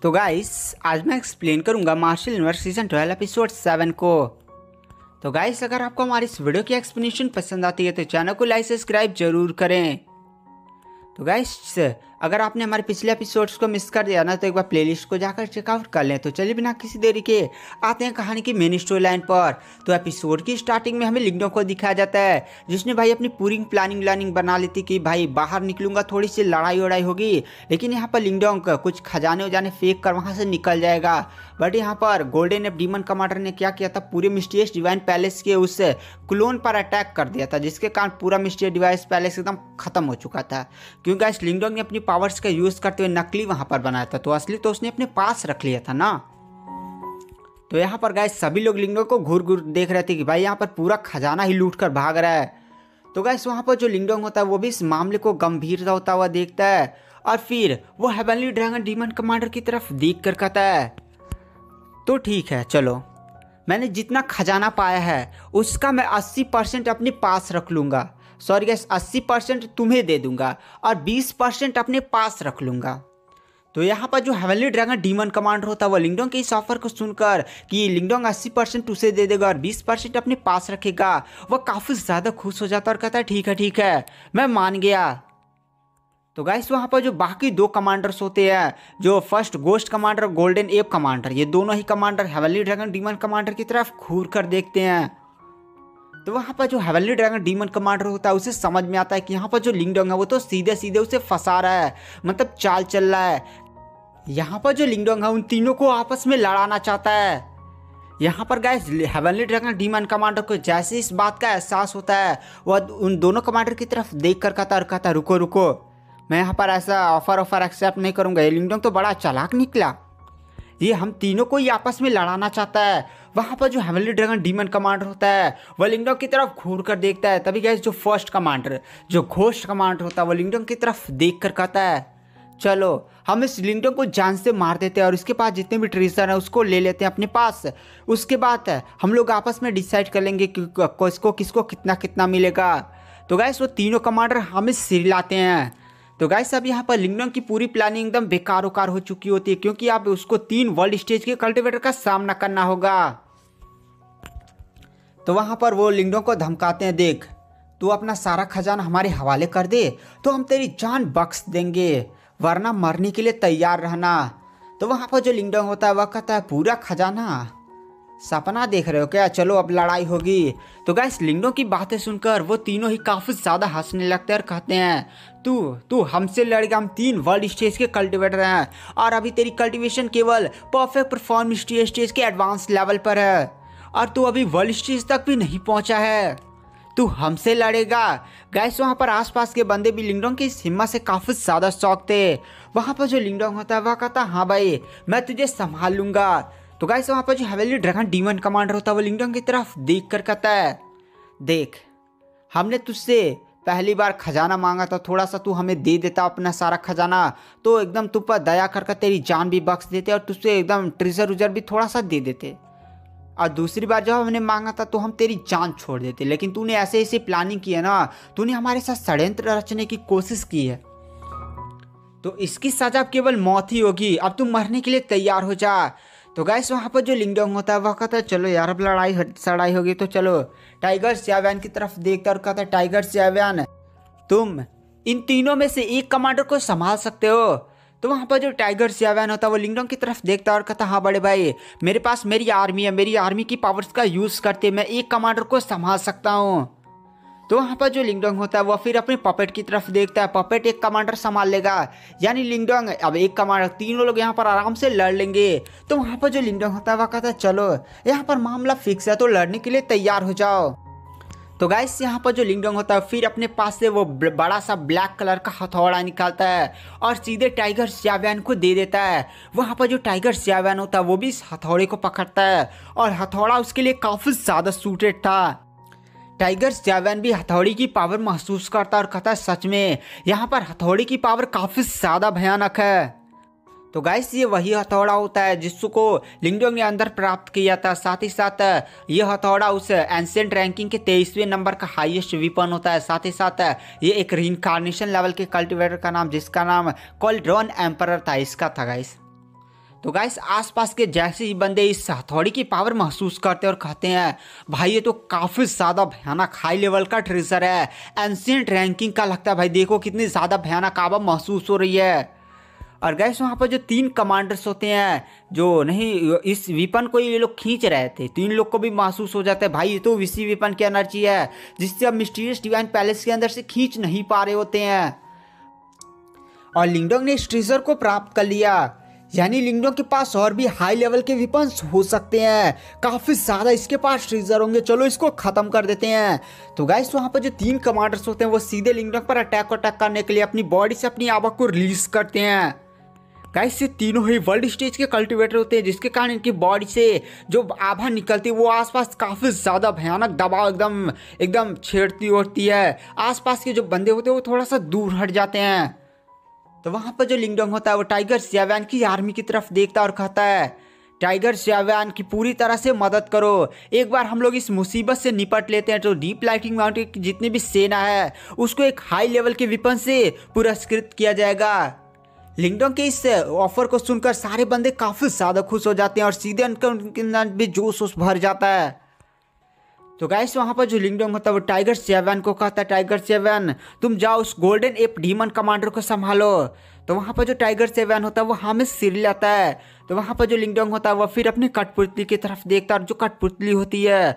तो गाइस आज मैं एक्सप्लेन करूंगा मार्शल यूनिवर्स सीजन 12 एपिसोड 7 को। तो गाइस अगर आपको हमारी इस वीडियो की एक्सप्लेनेशन पसंद आती है तो चैनल को लाइक सब्सक्राइब जरूर करें। तो गाइस अगर आपने हमारे पिछले एपिसोड्स को मिस कर दिया ना तो एक बार प्लेलिस्ट को जाकर चेकआउट कर लें। तो चलिए बिना किसी देरी के आते हैं कहानी की मेन स्टोरी लाइन पर। तो एपिसोड की स्टार्टिंग में हमें लिंगडोंग को दिखाया जाता है जिसने भाई अपनी पूरी प्लानिंग बना ली थी कि भाई बाहर निकलूंगा, थोड़ी सी लड़ाई वड़ाई होगी, लेकिन यहाँ पर लिंगडोंग कुछ खजाने उजाने फेंक कर वहाँ से निकल जाएगा। बट यहाँ पर गोल्डन एप डीमन कमांडर ने क्या किया था, पूरे मिस्टीरियस डिवाइन पैलेस के उस क्लोन पर अटैक कर दिया था, जिसके कारण पूरा मिस्टीरियस डिवाइन पैलेस एकदम खत्म हो चुका था। क्योंकि गाइस लिंगडोंग ने अपनी पावर्स का यूज करते हुए नकली वहां पर बनाया था, तो असली तो उसने अपने पास रख लिया था ना। तो यहाँ पर गाइस सभी लोग लिंगडोंग को घूर घूर देख रहे थे कि भाई यहाँ पर पूरा खजाना ही लूट कर भाग रहा है। तो गाइस वहाँ पर जो लिंगडोंग होता है वो भी इस मामले को गंभीरता होता हुआ देखता है और फिर वो हेवनली ड्रैगन डीमन कमांडर की तरफ देख कर कहता है, तो ठीक है चलो, मैंने जितना खजाना पाया है उसका मैं 80% अपने पास रख लूँगा। सॉरी गैस, 80% तुम्हें दे दूंगा और 20% अपने पास रख लूँगा। तो यहाँ पर जो हेवनली ड्रैगन डीमन कमांडर होता है वो लिंगडोंग के इस ऑफर को सुनकर कि लिंगडोंग 80% उसे दे देगा और 20% अपने पास रखेगा, वह काफ़ी ज़्यादा खुश हो जाता है और कहता है ठीक है मैं मान गया। तो गाइस वहाँ पर जो बाकी दो कमांडर्स होते हैं, जो फर्स्ट गोस्ट कमांडर और गोल्डन एप कमांडर, ये दोनों ही commander heavenly dragon demon commander की तरफ घूर कर देखते हैं। तो वहाँ पर जो हेवनली ड्रैगन डीमन कमांडर होता है उसे समझ में आता है कि यहाँ पर जो लिंगडोंग है वो तो सीधे सीधे उसे फंसा रहा है, मतलब चाल चल रहा है। यहाँ पर जो लिंगडोंग है उन तीनों को आपस में लड़ाना चाहता है। यहाँ पर guys heavenly dragon demon commander को जैसे इस बात का एहसास होता है वह उन दोनों कमांडर की तरफ देख कर कहता रुको, मैं यहाँ पर ऐसा ऑफर एक्सेप्ट नहीं करूँगा। ये लिंगडोंग तो बड़ा चालाक निकला, ये हम तीनों को ही आपस में लड़ाना चाहता है। वहाँ पर जो हेवनली ड्रैगन डीमन कमांडर होता है वह लिंगडोंग की तरफ घूर कर देखता है। तभी गाइस जो फर्स्ट कमांडर, जो घोस्ट कमांडर होता है, वो लिंगडोंग की तरफ देख कर कहता है, चलो हम इस लिंगडोंग को जान से मार देते हैं और इसके पास जितने भी ट्रेजर है उसको ले लेते हैं अपने पास। उसके बाद हम लोग आपस में डिसाइड कर लेंगे कि किसको कितना कितना मिलेगा। तो गाइस वो तीनों कमांडर हमें सिरलाते हैं। तो गाइस अब यहाँ पर लिंगडोंग की पूरी प्लानिंग एकदम बेकार हो चुकी होती है, क्योंकि अब उसको 3 वर्ल्ड स्टेज के कल्टिवेटर का सामना करना होगा। तो वहाँ पर वो लिंगडोंग को धमकाते हैं, देख तू अपना सारा खजाना हमारे हवाले कर दे तो हम तेरी जान बख्श देंगे, वरना मरने के लिए तैयार रहना। तो वहाँ पर जो लिंगडोंग होता है वह कहता है, पूरा खजाना, सपना देख रहे हो क्या, चलो अब लड़ाई होगी। तो गाइस लिंगडोंग की बातें सुनकर वो तीनों ही काफ़ी ज़्यादा हंसने लगते हैं और कहते हैं, तू हमसे लड़ेगा, हम 3 वर्ल्ड स्टेज के कल्टिवेटर हैं और अभी तेरी कल्टिवेशन केवल परफेक्ट परफॉर्म स्टेज के एडवांस लेवल पर है और तू अभी वर्ल्ड स्टेज तक भी नहीं पहुंचा है, तू हमसे लड़ेगा। गाइस वहाँ पर आसपास के बंदे भी लिंगडोंग की इस हिम्मत से काफ़ी ज़्यादा शौक थे। वहाँ पर जो लिंगडोंग होता है वह कहता, हाँ भाई मैं तुझे संभाल लूँगा। तो गाइस वहाँ पर जो हेवनली ड्रैगन डीमन कमांडर होता है वो लिंगडोंग की तरफ देख कर कहता है, देख हमने तुझसे पहली बार खजाना मांगा था, थोड़ा सा तू हमें दे देता अपना सारा खजाना तो एकदम तुम पर दया करके तेरी जान भी बख्श देते और तुझसे एकदम ट्रेजर उजर भी थोड़ा सा दे देते, और दूसरी बार जब हमने मांगा था तो हम तेरी जान छोड़ देते। लेकिन तूने ऐसे प्लानिंग की है ना, तूने हमारे साथ षड्यंत्र रचने की कोशिश की है, तो इसकी सजा केवल मौत ही होगी, अब तू मरने के लिए तैयार हो जा। तो गाइस वहाँ पर जो लिंगडोंग होता है वह कहता है, चलो यार अब लड़ाई होगी तो चलो। टाइगर स्याव्यान की तरफ देखता और कहता है, टाइगर स्याव्यान तुम इन तीनों में से एक कमांडर को संभाल सकते हो। तो वहाँ पर जो टाइगर स्याव्यान होता है वो लिंगडोंग की तरफ देखता और कहता, हाँ बड़े भाई मेरे पास मेरी आर्मी है, मेरी आर्मी की पावर्स का यूज़ करते मैं एक कमांडर को संभाल सकता हूँ। तो वहाँ पर जो लिंगडोंग होता है वह फिर अपने पपेट की तरफ देखता है, पपेट एक कमांडर संभाल लेगा, यानी लिंगडोंग अब एक कमांडर, तीनों लोग यहाँ पर आराम से लड़ लेंगे। तो वहाँ पर जो लिंगडोंग होता है वह कहता है, चलो यहाँ पर मामला फिक्स है तो लड़ने के लिए तैयार हो जाओ। तो गाइस यहाँ पर जो लिंगडोंग होता है फिर अपने पास से वो बड़ा सा ब्लैक कलर का हथौड़ा निकालता है और सीधे टाइगर स्याव्यान को दे देता है। वहाँ पर जो टाइगर स्याव्यान होता है वो भी इस हथौड़े को पकड़ता है और हथौड़ा उसके लिए काफ़ी ज़्यादा सूटेड था। टाइगर स्याव्यान भी हथौड़ी की पावर महसूस करता और कहता है, सच में यहाँ पर हथौड़ी की पावर काफ़ी ज़्यादा भयानक है। तो गाइस ये वही हथौड़ा होता है जिसको लिंगडोंग ने अंदर प्राप्त किया था। साथ ही साथ ये हथौड़ा उस एंशिएंट रैंकिंग के 23वें नंबर का हाईएस्ट वेपन होता है। साथ ही साथ ये एक रीइंकार्नेशन लेवल के कल्टिवेटर का नाम, जिसका नाम कॉल्ड्रॉन एम्परर था, इसका था गाइस। तो गाइस आसपास के जैसे ही बंदे इस हथौड़ी की पावर महसूस करते हैं और कहते हैं भाई ये तो काफ़ी ज़्यादा भयानक हाई लेवल का ट्रेजर है, एंशिएंट रैंकिंग का लगता है भाई, देखो कितनी ज़्यादा भयानक आवाज़ महसूस हो रही है। और गैस वहाँ पर जो 3 कमांडर्स होते हैं जो नहीं इस विपन को ये लोग खींच रहे थे, 3 लोग को भी महसूस हो जाता है भाई ये तो इसी विपन की एनर्जी है जिससे अब मिस्टीरियस डिवाइन पैलेस के अंदर से खींच नहीं पा रहे होते हैं। और लिंगडोंग ने इस ट्रेजर को प्राप्त कर लिया, यानी लिंगडोंग के पास और भी हाई लेवल के विपन्स हो सकते हैं, काफ़ी ज़्यादा इसके पास ट्रेजर होंगे, चलो इसको ख़त्म कर देते हैं। तो गाइस वहाँ पर जो 3 कमांडर्स होते हैं वो सीधे लिंगडोंग पर अटैक करने के लिए अपनी बॉडी से अपनी आवा को रिलीज करते हैं। गाइस ये तीनों ही वर्ल्ड स्टेज के कल्टिवेटर होते हैं जिसके कारण इनकी बॉडी से जो आभा निकलती है वो आसपास काफ़ी ज़्यादा भयानक दबाव एकदम छेड़ती होती है। आसपास के जो बंदे होते हैं वो थोड़ा सा दूर हट जाते हैं। तो वहाँ पर जो लिंगडोंग होता है वो टाइगर ज़ियावैन की आर्मी की तरफ देखता और कहता है टाइगर ज़ियावैन की पूरी तरह से मदद करो, एक बार हम लोग इस मुसीबत से निपट लेते हैं। तो डीप लाइटिंग माउंटेन की जितनी भी सेना है उसको एक हाई लेवल के विपन से पुरस्कृत किया जाएगा। लिंगडोंग के इस ऑफर को सुनकर सारे बंदे काफ़ी ज़्यादा खुश हो जाते हैं और सीधे उनके अंदर भी जोश भर जाता है। तो गाइस वहाँ पर जो लिंगडोंग होता है वो टाइगर ज़ियावैन को कहता है टाइगर ज़ियावैन तुम जाओ उस गोल्डन एप डीमन कमांडर को संभालो। तो वहाँ पर जो टाइगर ज़ियावैन होता है वो हाँ में सिर लेता है। तो वहाँ पर जो लिंगडोंग होता है वो फिर अपनी कठपुतली की तरफ देखता है और जो कठपुतली होती है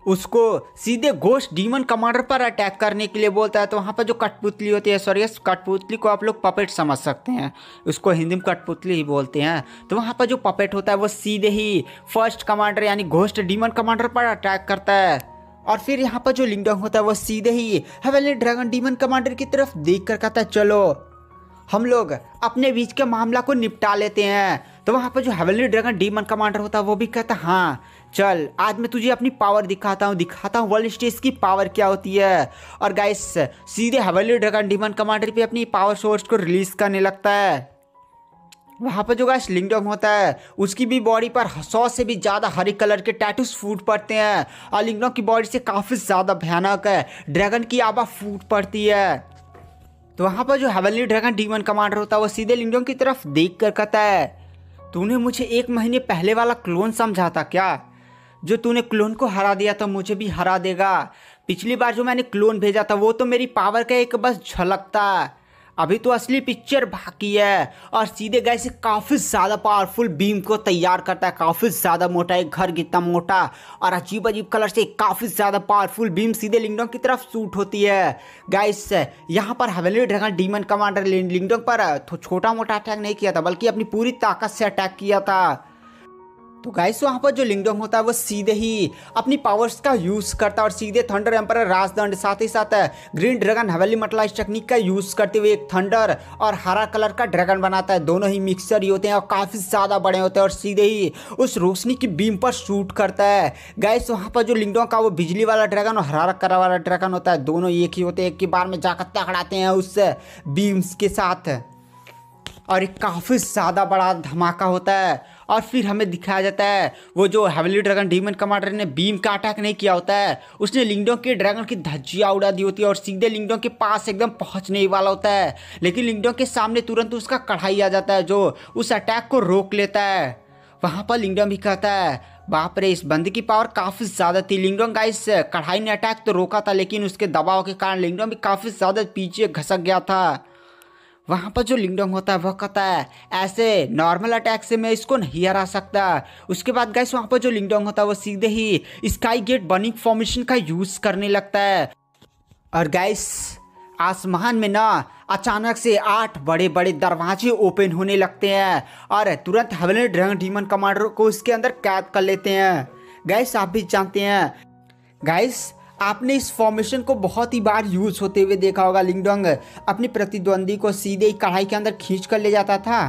उसको सीधे घोस्ट डीमन कमांडर पर अटैक करने के लिए बोलता है। तो वहाँ पर जो कठपुतली होती है, सॉरी कठपुतली को आप लोग पपेट समझ सकते हैं, उसको हिंदी में कठपुतली ही बोलते हैं। तो वहाँ पर जो पपेट होता है वो सीधे ही फर्स्ट कमांडर यानी घोस्ट डीमन कमांडर पर अटैक करता है। और फिर यहाँ पर जो लिंगडोंग होता है वो सीधे ही हेवनली ड्रैगन डीमन कमांडर की तरफ देख कर कहता है चलो हम लोग अपने बीच के मामला को निपटा लेते हैं। तो वहाँ पर जो हेवनली ड्रैगन डीमन कमांडर होता है वो भी कहता है हाँ चल आज मैं तुझे अपनी पावर दिखाता हूँ वर्ल्ड स्टेज की पावर क्या होती है। और गाइस सीधे हेवनली ड्रैगन डीमन कमांडर पे अपनी पावर सोर्स को रिलीज करने लगता है। वहाँ पर जो गाइस लिंगडोंग होता है उसकी भी बॉडी पर 100 से भी ज़्यादा हरे कलर के टैटूज फूट पड़ते हैं और लिंगडोंग की बॉडी से काफ़ी ज़्यादा भयानक है ड्रैगन की आभा फूट पड़ती है। तो वहाँ पर जो हेवनली ड्रैगन डीमन कमांडर होता है वो सीधे लिंगडोंग की तरफ देख कर कहता है तूने मुझे 1 महीने पहले वाला क्लोन समझा था क्या? जो तूने क्लोन को हरा दिया तो मुझे भी हरा देगा। पिछली बार जो मैंने क्लोन भेजा था वो तो मेरी पावर का एक बस झलक था, अभी तो असली पिक्चर बाकी है। और सीधे गए से काफ़ी ज़्यादा पावरफुल बीम को तैयार करता है, काफ़ी ज़्यादा मोटा, एक घर कितना मोटा और अजीब अजीब कलर से काफ़ी ज़्यादा पावरफुल बीम सीधे लिंगडोंग की तरफ शूट होती है। गाइस यहाँ पर हेवनली ड्रैगन डीमन कमांडर लिंगडोंग पर छोटा मोटा अटैक नहीं किया था बल्कि अपनी पूरी ताकत से अटैक किया था। तो गाइस वहाँ पर जो लिंगडोंग होता है वो सीधे ही अपनी पावर्स का यूज़ करता है और सीधे थंडर एम्परर राजदंड साथ ही साथ ग्रीन ड्रैगन हेवनली मटलाइज टेक्निक का यूज़ करते हुए एक थंडर और हरा कलर का ड्रैगन बनाता है। दोनों ही मिक्सर ही होते हैं और काफ़ी ज़्यादा बड़े होते हैं और सीधे ही उस रोशनी की बीम पर शूट करता है। गाइस वहाँ पर जो लिंगडोंग का वो बिजली वाला ड्रैगन और हरा कलर वाला ड्रैगन होता है, दोनों एक ही होते हैं, एक के बार में जाकर टकराते हैं उस बीम्स के साथ और एक काफ़ी ज़्यादा बड़ा धमाका होता है। और फिर हमें दिखाया जाता है वो जो हेवनली ड्रैगन डीमन कमांडर ने बीम का अटैक नहीं किया होता है, उसने लिंगडोंग के ड्रैगन की धज्जियाँ उड़ा दी होती है और सीधे लिंगडोंग के पास एकदम पहुंचने ही वाला होता है, लेकिन लिंगडोंग के सामने तुरंत उसका कढ़ाई आ जाता है जो उस अटैक को रोक लेता है। वहाँ पर लिंगडोंग भी कहता है बाप रे इस बंदे की पावर काफ़ी ज़्यादा थी। लिंगडोंग गाइस कढ़ाई ने अटैक तो रोका था लेकिन उसके दबाव के कारण लिंगडोंग भी काफ़ी ज़्यादा पीछे घसक गया था। वहाँ पर जो लिंगडोंग होता है वह कहता है ऐसे नॉर्मल अटैक से मैं इसको नहीं हरा सकता। उसके बाद गाइस वहाँ पर जो लिंगडोंग होता है वो सीधे ही स्काई गेट बर्निंग फॉर्मेशन का यूज़ करने लगता है और गाइस आसमान में ना अचानक से 8 बड़े बड़े दरवाजे ओपन होने लगते हैं और तुरंत हेवनली ड्रैगन डीमन कमांडर को उसके अंदर कैद कर लेते हैं। गाइस आप भी जानते हैं गाइस आपने इस फॉर्मेशन को बहुत ही बार यूज़ होते हुए देखा होगा। लिंगडोंग अपने प्रतिद्वंदी को सीधे ही कढ़ाई के अंदर खींच कर ले जाता था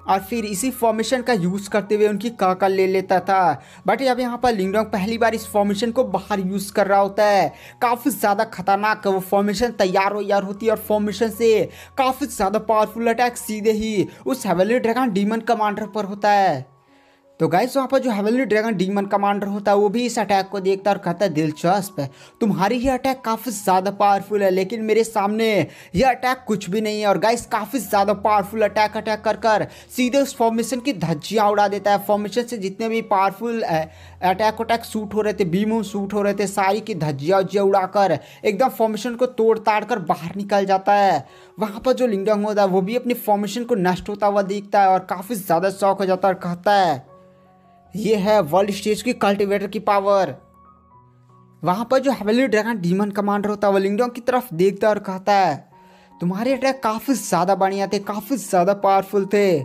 और फिर इसी फॉर्मेशन का यूज़ करते हुए उनकी काकल ले लेता था। बट अब यहाँ पर लिंगडोंग पहली बार इस फॉर्मेशन को बाहर यूज़ कर रहा होता है। काफ़ी ज़्यादा खतरनाक वो फॉर्मेशन तैयार होती है और फॉर्मेशन से काफ़ी ज़्यादा पावरफुल अटैक सीधे ही उस हेवनली ड्रैगन डीमन कमांडर पर होता है। तो गाइस वहाँ पर जो हेवनली ड्रैगन डीमन कमांडर होता है वो भी इस अटैक को देखता है और कहता है दिलचस्प है, तुम्हारी ये अटैक काफ़ी ज़्यादा पावरफुल है, लेकिन मेरे सामने ये अटैक कुछ भी नहीं है। और गाइस काफ़ी ज़्यादा पावरफुल अटैक कर सीधे उस फॉर्मेशन की धज्जियाँ उड़ा देता है। फॉर्मेशन से जितने भी पावरफुल अटैक शूट हो रहे थे, बीम शूट हो रहे थे, सारी की धज्जियाँ उज्जियाँ उड़ाकर एकदम फॉर्मेशन को तोड़ ताड़ कर बाहर निकल जाता है। वहाँ पर जो लिंगडोंग होता है वो भी अपनी फॉर्मेशन को नष्ट होता हुआ दिखता है और काफ़ी ज़्यादा शॉक हो जाता है और कहता है ये है वर्ल्ड स्टेज की कल्टिवेटर की पावर। वहाँ पर जो हेवनली ड्रैगन डीमन कमांडर होता है वो लिंगडोंग की तरफ देखता है और कहता है तुम्हारे अटैक काफ़ी ज़्यादा बढ़िया थे, काफ़ी ज़्यादा पावरफुल थे,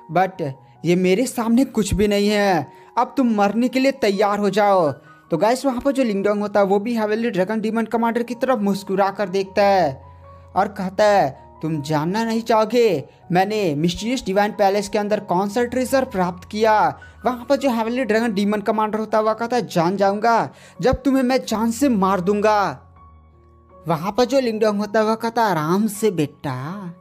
बट ये मेरे सामने कुछ भी नहीं है, अब तुम मरने के लिए तैयार हो जाओ। तो गाइस वहाँ पर जो लिंगडोंग होता है वो भी हेवनली ड्रैगन डीमन कमांडर की तरफ मुस्कुरा कर देखता है और कहता है तुम जानना नहीं चाहोगे मैंने मिस्टीरियस डिवाइन पैलेस के अंदर कौन सा ट्रेजर प्राप्त किया। वहाँ पर जो हेवनली ड्रैगन डीमन कमांडर होता है वह कहता है जान जाऊंगा जब तुम्हें मैं जान से मार दूंगा। वहाँ पर जो लिंगडोंग होता है वह कहता है आराम से बेटा।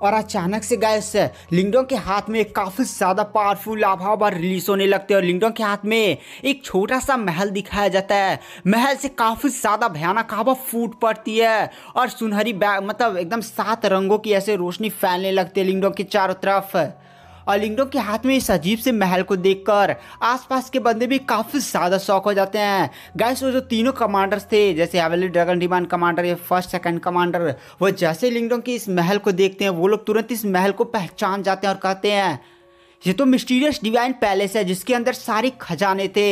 और अचानक से गाइस लिंगडोंग के हाथ में काफ़ी ज़्यादा पावरफुल लाभा बार रिलीज होने लगते हैं और लिंगडोंग के हाथ में एक छोटा सा महल दिखाया जाता है। महल से काफ़ी ज़्यादा भयानक हवा फूट पड़ती है और सुनहरी मतलब एकदम 7 रंगों की ऐसे रोशनी फैलने लगती है लिंगडोंग के चारों तरफ। और लिंगडोंग के हाथ में इस अजीब से महल को देखकर आसपास के बंदे भी काफ़ी ज़्यादा शॉक हो जाते हैं। गाइस वो जो तीनों कमांडर्स थे जैसे हेवनली ड्रैगन डीमन कमांडर या फर्स्ट सेकंड कमांडर, वो जैसे लिंगडोंग के इस महल को देखते हैं वो लोग तुरंत इस महल को पहचान जाते हैं और कहते हैं ये तो मिस्टीरियस डिवाइन पैलेस है जिसके अंदर सारे खजाने थे।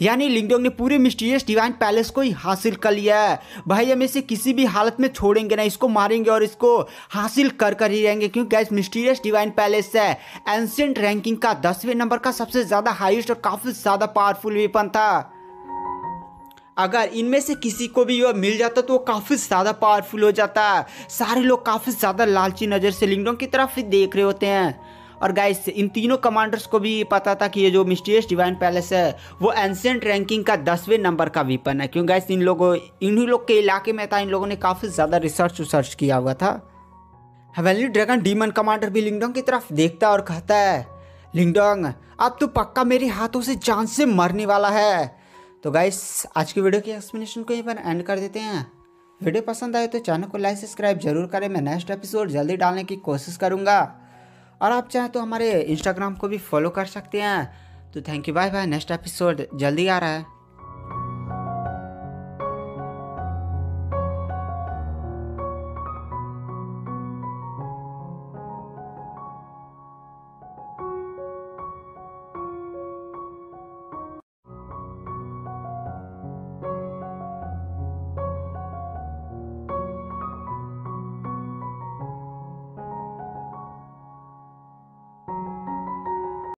यानी लिंगडोंग ने पूरे मिस्टीरियस डिवाइन पैलेस को ही हासिल कर लिया है। भाई हम इसे किसी भी हालत में छोड़ेंगे ना, इसको मारेंगे और इसको हासिल कर ही रहेंगे, क्योंकि गाइस मिस्टीरियस डिवाइन पैलेस है एंशिएंट रैंकिंग का 10वें नंबर का सबसे ज़्यादा हाईएस्ट और काफ़ी ज़्यादा पावरफुल वेपन था। अगर इनमें से किसी को भी वह मिल जाता तो वो काफ़ी ज़्यादा पावरफुल हो जाता। सारे लोग काफ़ी ज़्यादा लालची नज़र से लिंगडोंग की तरफ ही देख रहे होते हैं। और गाइस इन तीनों कमांडर्स को भी पता था कि ये जो मिस्टीरियस डिवाइन पैलेस है वो एंशिएंट रैंकिंग का 10वें नंबर का वेपन है, क्योंकि गाइस इन्हीं लोग के इलाके में था, इन लोगों ने काफ़ी ज़्यादा रिसर्च किया हुआ था। हेवनली ड्रैगन डीमन कमांडर भी लिंगडोंग की तरफ देखता और कहता है लिंगडोंग अब तो पक्का मेरे हाथों से जान से मरने वाला है। तो गाइस आज की वीडियो की एक्सप्लेनेशन को यहीं पर एंड कर देते हैं। वीडियो पसंद आए तो चैनल को लाइक सब्सक्राइब जरूर करें। मैं नेक्स्ट एपिसोड जल्दी डालने की कोशिश करूँगा और आप चाहें तो हमारे इंस्टाग्राम को भी फॉलो कर सकते हैं। तो thank you, bye bye. Next episode जल्दी आ रहा है।